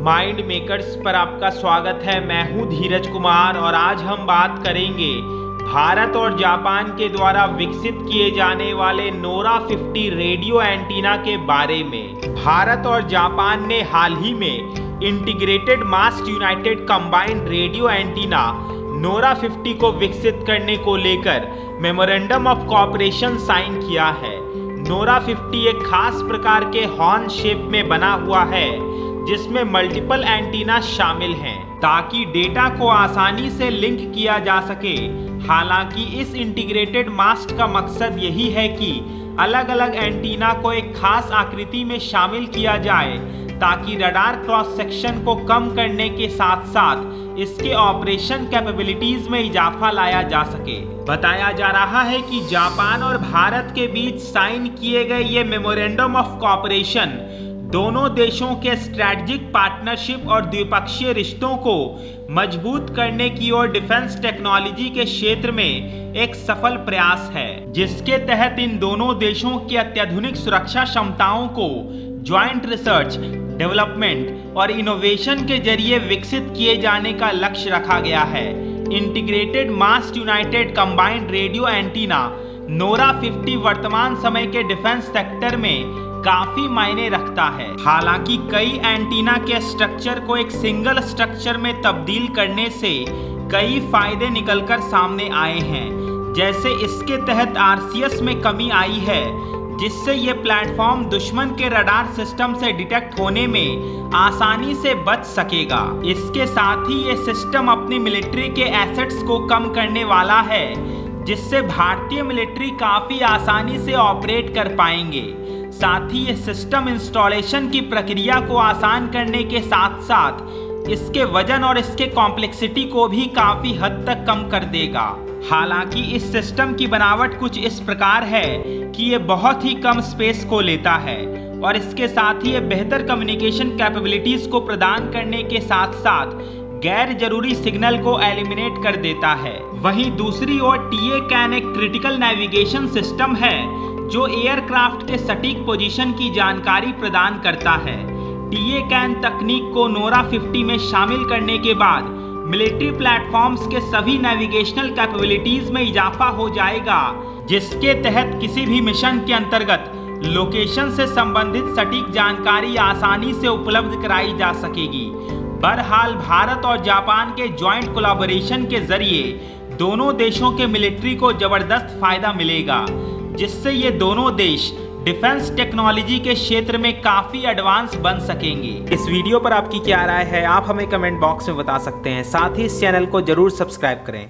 Mind makers पर आपका स्वागत है। मैं हूं धीरज कुमार और आज हम बात करेंगे भारत और जापान के द्वारा विकसित किए जाने वाले नोरा 50 रेडियो एंटीना के बारे में। भारत और जापान ने हाल ही में integrated mast united combined radio antenna NORA 50 को विकसित करने को लेकर मेमोरेंडम ऑफ कोऑपरेशन साइन किया है। नोरा 50 एक खास प्रकार के हॉर्न शेप में बना हुआ है जिसमें मल्टीपल एंटीना शामिल हैं ताकि डेटा को आसानी से लिंक किया जा सके। हालांकि इस इंटीग्रेटेड मास्ट का मकसद यही है कि अलग अलग एंटीना को एक खास आकृति में शामिल किया जाए ताकि रडार क्रॉस सेक्शन को कम करने के साथ साथ इसके ऑपरेशन कैपेबिलिटीज में इजाफा लाया जा सके। बताया जा रहा है कि जापान और भारत के बीच साइन किए गए ये मेमोरेंडम ऑफ कोऑपरेशन दोनों देशों के स्ट्रैटेजिक पार्टनरशिप और द्विपक्षीय रिश्तों को मजबूत करने की ओर डिफेंस टेक्नोलॉजी के क्षेत्र में एक सफल प्रयास है, जिसके तहत इन दोनों देशों की अत्याधुनिक सुरक्षा क्षमताओं को ज्वाइंट रिसर्च, डेवलपमेंट और इनोवेशन के जरिए विकसित किए जाने का लक्ष्य रखा गया है। Integrated mast united combined radio antenna NORA 50 वर्तमान समय के डिफेंस सेक्टर में काफी मायने रखता है। हालांकि कई एंटीना के स्ट्रक्चर को एक सिंगल स्ट्रक्चर में तब्दील करने से कई फायदे निकलकर सामने आए हैं, जैसे इसके तहत RCS में कमी आई है जिससे ये प्लेटफॉर्म दुश्मन के रडार सिस्टम से डिटेक्ट होने में आसानी से बच सकेगा। इसके साथ ही ये सिस्टम अपनी मिलिट्री के एसेट्स को कम करने वाला है, जिससे भारतीय मिलिट्री काफी आसानी से ऑपरेट कर पाएंगे। साथ ही ये सिस्टम इंस्टॉलेशन की प्रक्रिया को आसान करने के साथ साथ इसके वजन और इसके कॉम्प्लेक्सिटी को भी काफी हद तक कम कर देगा। हालांकि इस सिस्टम की बनावट कुछ इस प्रकार है कि ये बहुत ही कम स्पेस को लेता है और इसके साथ ही ये बेहतर कम्युनिकेशन कैपेबिलिटीज को प्रदान करने के साथ साथ गैर जरूरी सिग्नल को एलिमिनेट कर देता है। वहीं दूसरी ओर TA-CAN एक क्रिटिकल नेविगेशन सिस्टम है जो एयरक्राफ्ट के सटीक पोजीशन की जानकारी प्रदान करता है। TA-CAN तकनीक को नोरा 50 में शामिल करने के बाद मिलिट्री प्लेटफॉर्म्स के सभी नेविगेशनल कैपेबिलिटीज में इजाफा हो जाएगा, जिसके तहत किसी भी मिशन के अंतर्गत लोकेशन से संबंधित सटीक जानकारी आसानी से उपलब्ध कराई जा सकेगी। बहरहाल भारत और जापान के ज्वाइंट कोलैबोरेशन के जरिए दोनों देशों के मिलिट्री को जबरदस्त फायदा मिलेगा, जिससे ये दोनों देश डिफेंस टेक्नोलॉजी के क्षेत्र में काफी एडवांस बन सकेंगे। इस वीडियो पर आपकी क्या राय है, आप हमें कमेंट बॉक्स में बता सकते हैं। साथ ही इस चैनल को जरूर सब्सक्राइब करें।